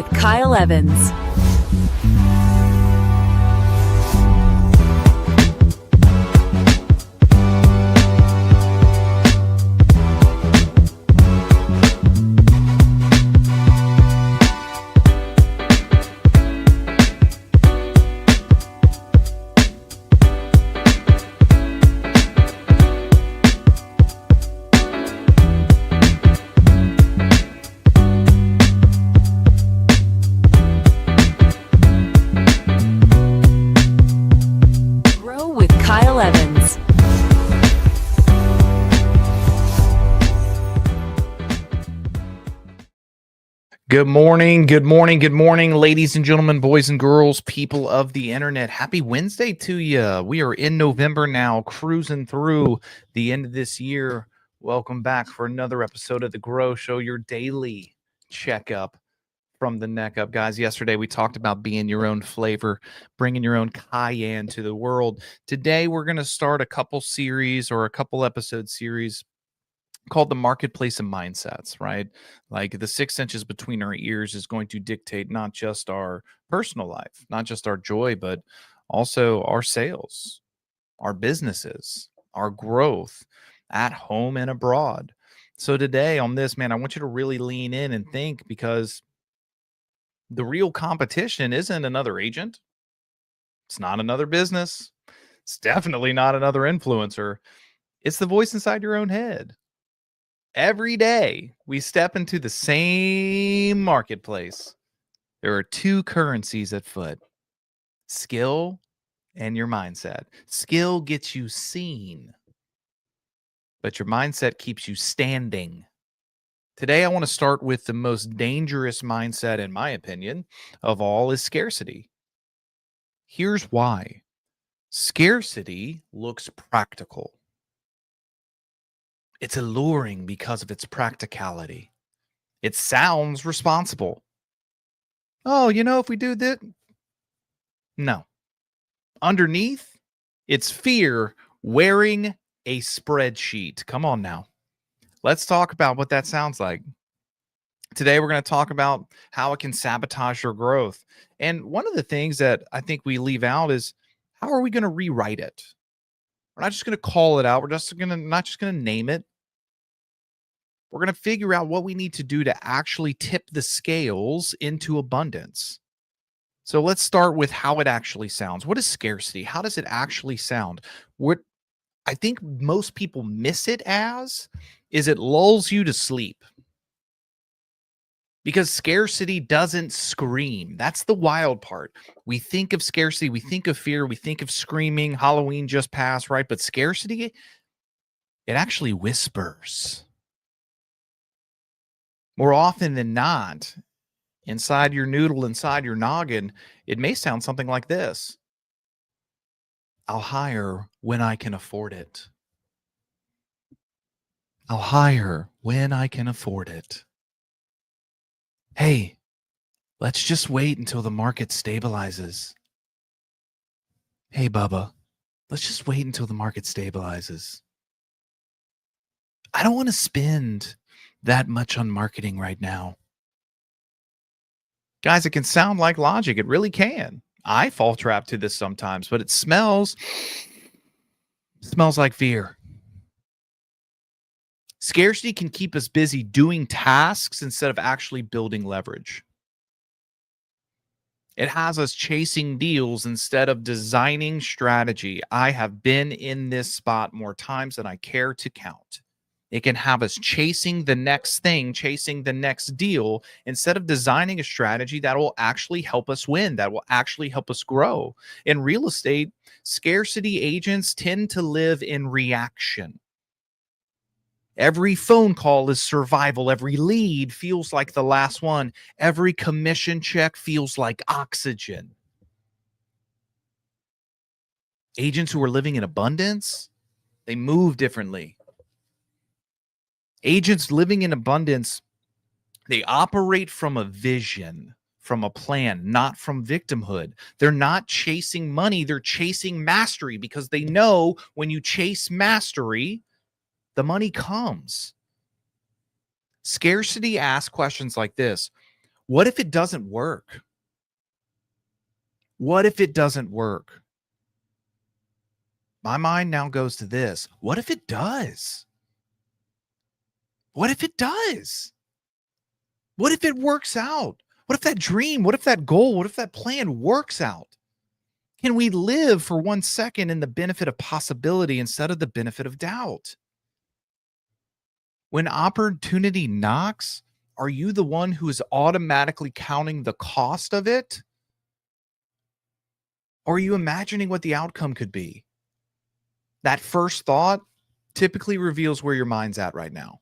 with Kyle Evans. Kyle Evans. Good morning, ladies and gentlemen, boys and girls, people of the internet. Happy Wednesday to you. We are in November now, cruising through the end of this year. Welcome back for another episode of the G.R.O.W Show, your daily checkup from the neck up. Guys, yesterday we talked about being your own flavor, bringing your own cayenne to the world. Today we're going to start a couple episode series called the Marketplace of Mindsets, right? Like the 6 inches between our ears is going to dictate not just our personal life, not just our joy, but also our sales, our businesses, our growth at home and abroad. So today on this, man, I want you to really lean in and think, because the real competition isn't another agent. It's not another business. It's definitely not another influencer. It's the voice inside your own head. Every day we step into the same marketplace. There are two currencies at foot: skill and your mindset. Skill gets you seen, but your mindset keeps you standing. Today, I want to start with the most dangerous mindset, in my opinion, of all, is scarcity. Here's why. Scarcity looks practical. It's alluring because of its practicality. It sounds responsible. Oh, if we do that. No. Underneath, it's fear wearing a spreadsheet. Come on now. Let's talk about what that sounds like. Today, we're going to talk about how it can sabotage your growth. And one of the things that I think we leave out is, how are we going to rewrite it? We're not just going to call it out. We're not just going to name it. We're going to figure out what we need to do to actually tip the scales into abundance. So let's start with how it actually sounds. What is scarcity? How does it actually sound? What I think most people miss it as is it lulls you to sleep. Because scarcity doesn't scream. That's the wild part. We think of scarcity, we think of fear, we think of screaming. Halloween just passed, right? But scarcity, it actually whispers. More often than not, inside your noodle, inside your noggin, it may sound something like this: I'll hire when I can afford it. I'll hire when I can afford it. Hey, let's just wait until the market stabilizes. Hey, Bubba, let's just wait until the market stabilizes. I don't want to spend that much on marketing right now. Guys, it can sound like logic. It really can. I fall trap to this sometimes, but it smells like fear. Scarcity can keep us busy doing tasks instead of actually building leverage. It has us chasing deals instead of designing strategy. I have been in this spot more times than I care to count. It can have us chasing the next thing, chasing the next deal, instead of designing a strategy that will actually help us win, that will actually help us grow. In real estate, scarcity agents tend to live in reaction. Every phone call is survival. Every lead feels like the last one. Every commission check feels like oxygen. Agents who are living in abundance, they move differently. Agents living in abundance, they operate from a vision, from a plan, not from victimhood. They're not chasing money. They're chasing mastery, because they know when you chase mastery, the money comes. Scarcity asks questions like this: What if it doesn't work? What if it doesn't work? My mind now goes to this. What if it does? What if it does? What if it works out? What if that dream, what if that goal, what if that plan works out? Can we live for 1 second in the benefit of possibility instead of the benefit of doubt? When opportunity knocks, are you the one who is automatically counting the cost of it? Or are you imagining what the outcome could be? That first thought typically reveals where your mind's at right now.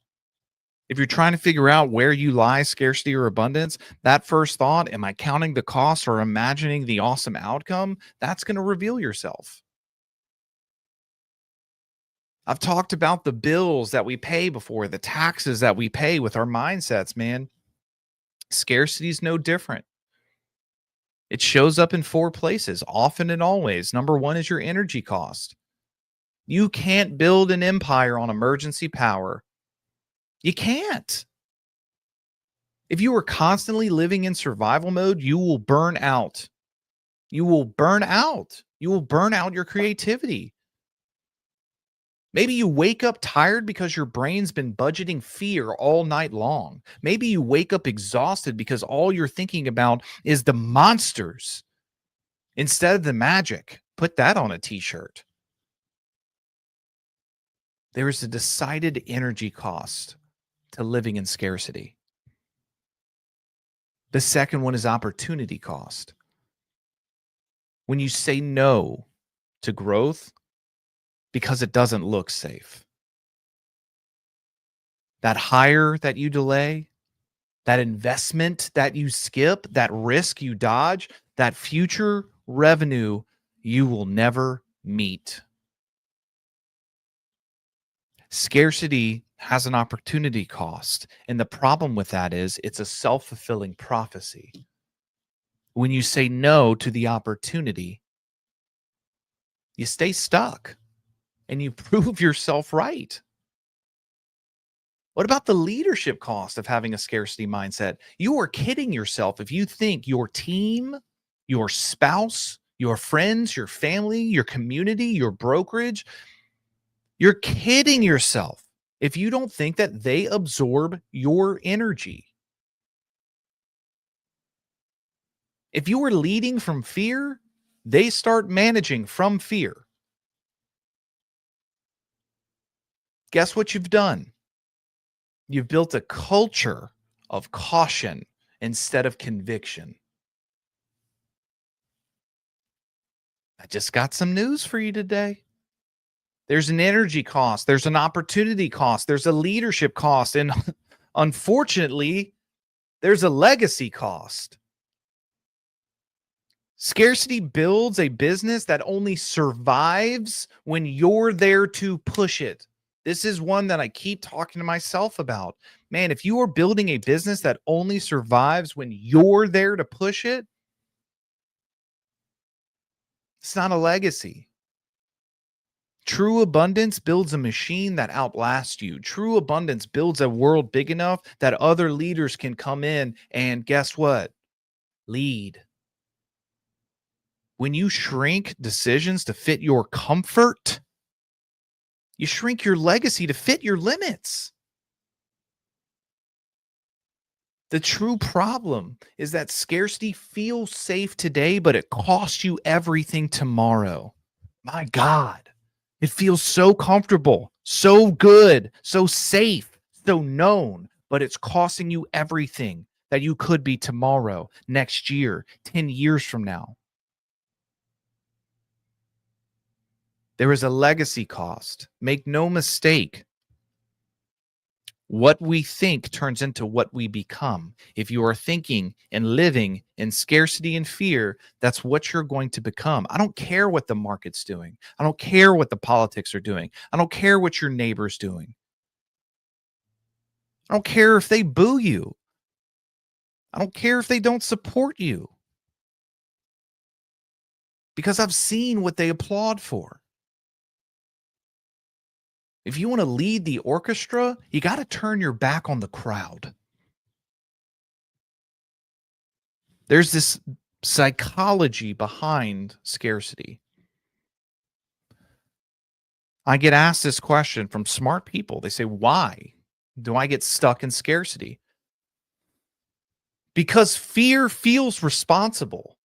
If you're trying to figure out where you lie, scarcity or abundance, that first thought, am I counting the cost or imagining the awesome outcome? That's going to reveal yourself. I've talked about the bills that we pay before, the taxes that we pay with our mindsets, man. Scarcity is no different. It shows up in 4 places, often and always. Number 1 is your energy cost. You can't build an empire on emergency power. You can't. If you are constantly living in survival mode, you will burn out. You will burn out. You will burn out your creativity. Maybe you wake up tired because your brain's been budgeting fear all night long. Maybe you wake up exhausted because all you're thinking about is the monsters instead of the magic. Put that on a t-shirt. There is a decided energy cost to living in scarcity. The second one is opportunity cost. When you say no to growth because it doesn't look safe, that hire that you delay, that investment that you skip, that risk you dodge, that future revenue you will never meet. Scarcity has an opportunity cost. And the problem with that is it's a self-fulfilling prophecy. When you say no to the opportunity, you stay stuck and you prove yourself right. What about the leadership cost of having a scarcity mindset? You are kidding yourself if you think your team, your spouse, your friends, your family, your community, your brokerage, you're kidding yourself if you don't think that they absorb your energy. If you are leading from fear, they start managing from fear. Guess what you've done? You've built a culture of caution instead of conviction. I just got some news for you today. There's an energy cost, there's an opportunity cost, there's a leadership cost, and unfortunately, there's a legacy cost. Scarcity builds a business that only survives when you're there to push it. This is one that I keep talking to myself about. Man, if you are building a business that only survives when you're there to push it, it's not a legacy. True abundance builds a machine that outlasts you. True abundance builds a world big enough that other leaders can come in and guess what? Lead. When you shrink decisions to fit your comfort, you shrink your legacy to fit your limits. The true problem is that scarcity feels safe today, but it costs you everything tomorrow. My God, it feels so comfortable, so good, so safe, so known, but it's costing you everything that you could be tomorrow, next year, 10 years from now. There is a legacy cost. Make no mistake. What we think turns into what we become. If you are thinking and living in scarcity and fear, that's what you're going to become. I don't care what the market's doing. I don't care what the politics are doing. I don't care what your neighbor's doing. I don't care if they boo you. I don't care if they don't support you. Because I've seen what they applaud for. If you want to lead the orchestra, you got to turn your back on the crowd. There's this psychology behind scarcity. I get asked this question from smart people. They say, why do I get stuck in scarcity? Because fear feels responsible.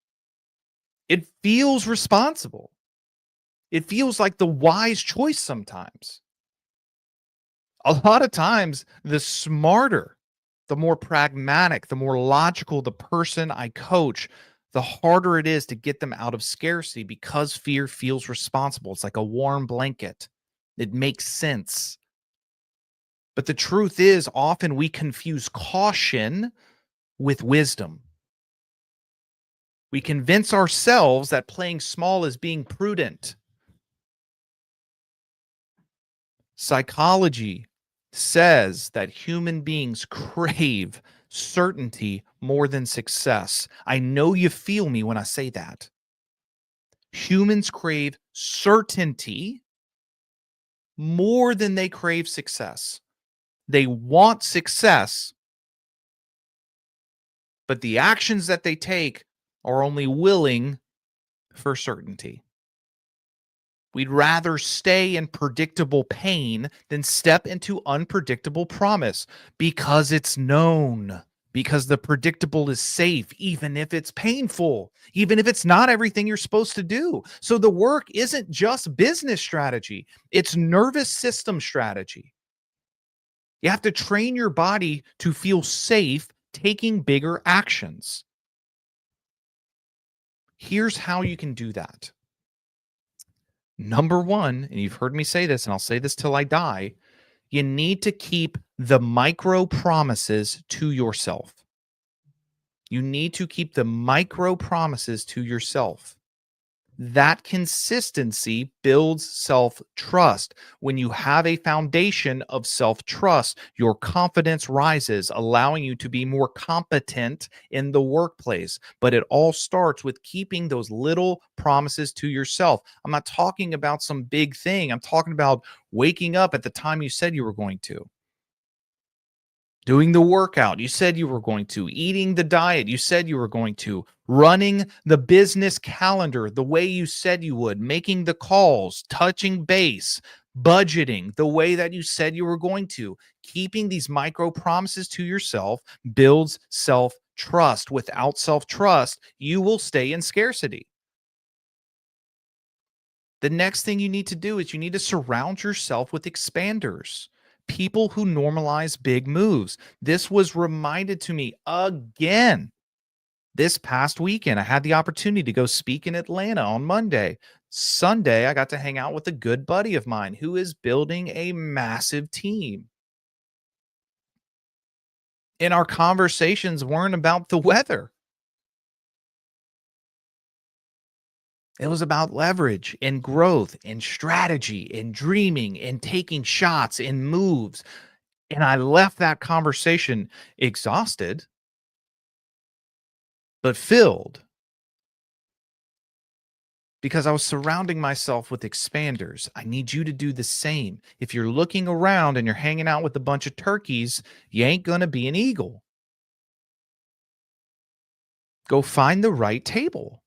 It feels responsible. It feels like the wise choice sometimes. A lot of times, the smarter, the more pragmatic, the more logical the person I coach, the harder it is to get them out of scarcity because fear feels responsible. It's like a warm blanket. It makes sense. But the truth is, often we confuse caution with wisdom. We convince ourselves that playing small is being prudent. Psychology says that human beings crave certainty more than success. I know you feel me when I say that. Humans crave certainty more than they crave success. They want success, but the actions that they take are only willing for certainty. We'd rather stay in predictable pain than step into unpredictable promise because it's known, because the predictable is safe, even if it's painful, even if it's not everything you're supposed to do. So the work isn't just business strategy, it's nervous system strategy. You have to train your body to feel safe taking bigger actions. Here's how you can do that. Number one, and you've heard me say this, and I'll say this till I die, you need to keep the micro promises to yourself. You need to keep the micro promises to yourself. That consistency builds self-trust. When you have a foundation of self-trust, your confidence rises, allowing you to be more competent in the workplace. But it all starts with keeping those little promises to yourself. I'm not talking about some big thing. I'm talking about waking up at the time you said you were going to, doing the workout you said you were going to, eating the diet you said you were going to, running the business calendar the way you said you would, making the calls, touching base, budgeting the way that you said you were going to. Keeping these micro promises to yourself builds self-trust. Without self-trust, you will stay in scarcity. The next thing you need to do is you need to surround yourself with expanders, people who normalize big moves. This was reminded to me again this past weekend. I had the opportunity to go speak in Atlanta on Monday. Sunday, I got to hang out with a good buddy of mine who is building a massive team. And our conversations weren't about the weather. It was about leverage and growth and strategy and dreaming and taking shots and moves. And I left that conversation exhausted, but filled, because I was surrounding myself with expanders. I need you to do the same. If you're looking around and you're hanging out with a bunch of turkeys, you ain't going to be an eagle. Go find the right table.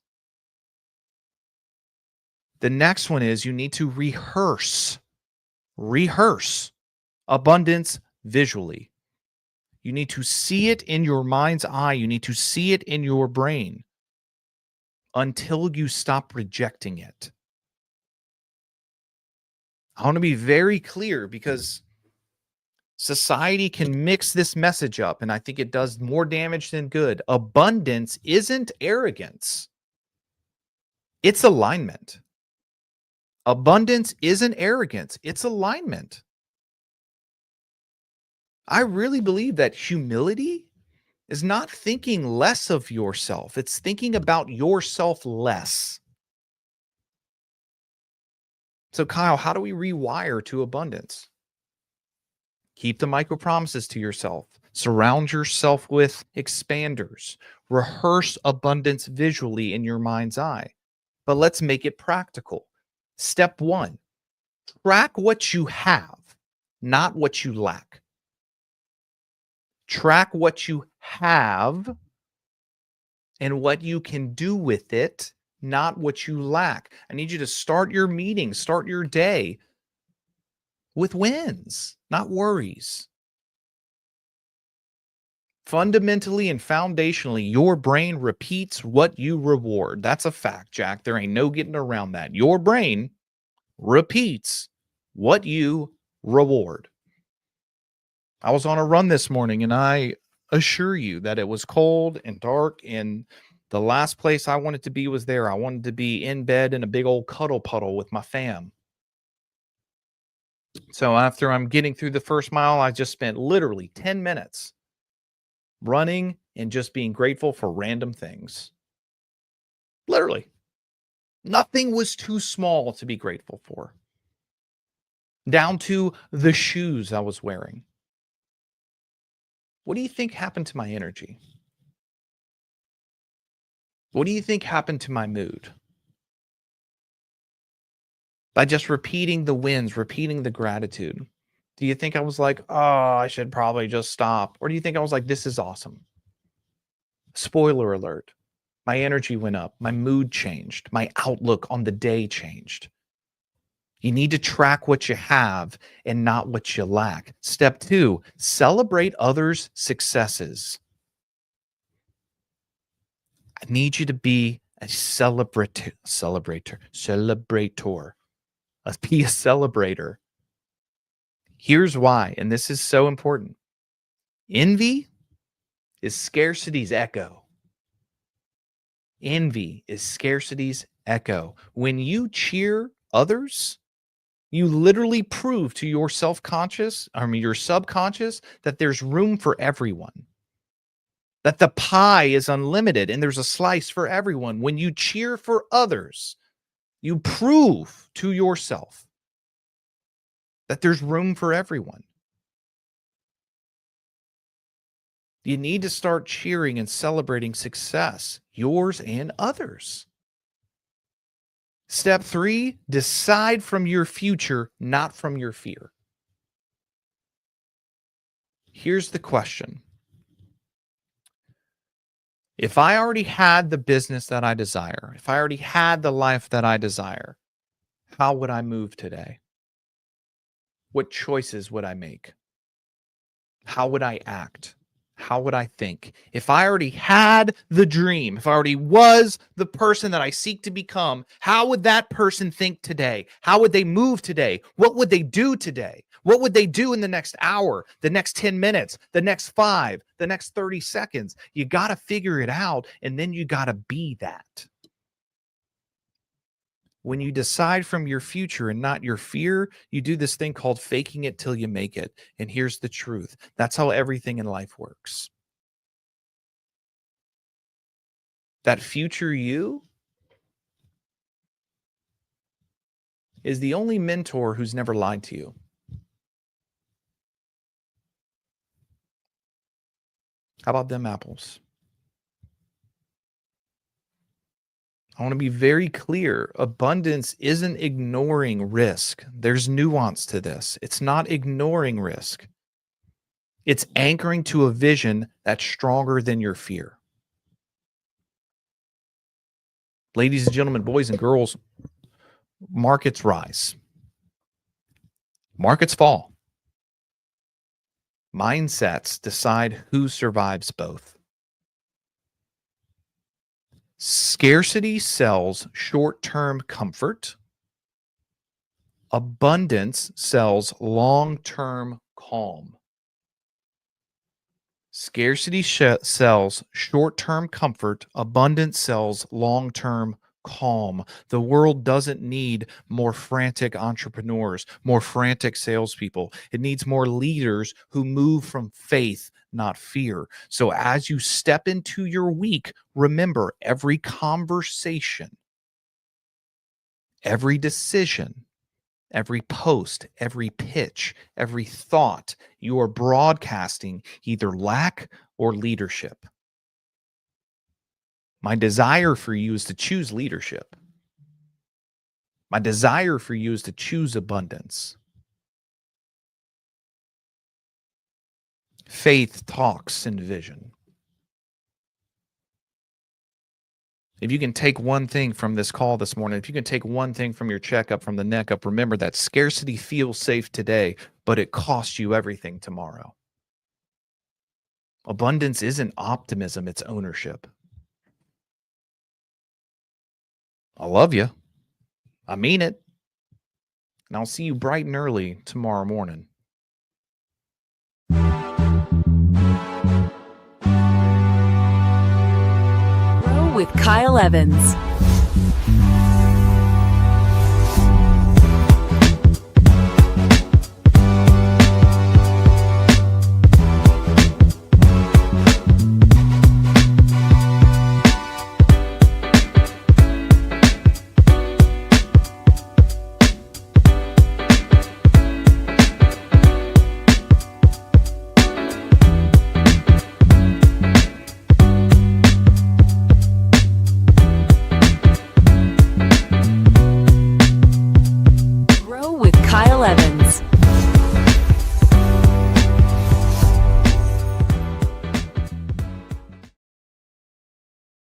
The next one is you need to rehearse abundance visually. You need to see it in your mind's eye. You need to see it in your brain until you stop rejecting it. I want to be very clear because society can mix this message up, and I think it does more damage than good. Abundance isn't arrogance, it's alignment. Abundance isn't arrogance, it's alignment. I really believe that humility is not thinking less of yourself, it's thinking about yourself less. So, Kyle, how do we rewire to abundance? Keep the micro promises to yourself. Surround yourself with expanders. Rehearse abundance visually in your mind's eye. But let's make it practical. Step one, track what you have, not what you lack. Track what you have and what you can do with it, not what you lack. I need you to start your meeting, start your day with wins, not worries. Fundamentally and foundationally, your brain repeats what you reward. That's a fact, Jack. There ain't no getting around that. Your brain repeats what you reward. I was on a run this morning, and I assure you that it was cold and dark, and the last place I wanted to be was there. I wanted to be in bed in a big old cuddle puddle with my fam. So after I'm getting through the first mile, I just spent literally 10 minutes running and just being grateful for random things. Literally. Nothing was too small to be grateful for, down to the shoes I was wearing. What do you think happened to my energy? What do you think happened to my mood? By just repeating the wins, repeating the gratitude. Do you think I was like, oh, I should probably just stop? Or do you think I was like, this is awesome? Spoiler alert. My energy went up. My mood changed. My outlook on the day changed. You need to track what you have and not what you lack. Step 2, celebrate others' successes. I need you to be a celebrator. Be a celebrator. Here's why, and this is so important. Envy is scarcity's echo. Envy is scarcity's echo. When you cheer others, you literally prove to your your subconscious, that there's room for everyone, that the pie is unlimited and there's a slice for everyone. When you cheer for others, you prove to yourself that there's room for everyone. You need to start cheering and celebrating success, yours and others. Step 3, decide from your future, not from your fear. Here's the question. If I already had the business that I desire, if I already had the life that I desire, how would I move today? What choices would I make? How would I act? How would I think? If I already had the dream, if I already was the person that I seek to become, how would that person think today? How would they move today? What would they do today? What would they do in the next hour, the next 10 minutes, the next 5, the next 30 seconds? You got to figure it out, and then you got to be that. When you decide from your future and not your fear, you do this thing called faking it till you make it. And here's the truth. That's how everything in life works. That future you is the only mentor who's never lied to you. How about them apples? I want to be very clear. Abundance isn't ignoring risk. There's nuance to this. It's not ignoring risk. It's anchoring to a vision that's stronger than your fear. Ladies and gentlemen, boys and girls, markets rise. Markets fall. Mindsets decide who survives both. Scarcity sells short-term comfort. Abundance sells long-term calm. Scarcity sells short-term comfort. Abundance sells long-term calm. The world doesn't need more frantic entrepreneurs, more frantic salespeople. It needs more leaders who move from faith, not fear. So as you step into your week, remember every conversation, every decision, every post, every pitch, every thought, you are broadcasting either lack or leadership. My desire for you is to choose leadership. My desire for you is to choose abundance. Faith talks in vision. If you can take one thing from this call this morning, if you can take one thing from your checkup, from the neck up, remember that scarcity feels safe today, but it costs you everything tomorrow. Abundance isn't optimism, it's ownership. I love you. I mean it. And I'll see you bright and early tomorrow morning. Grow with Kyle Evans.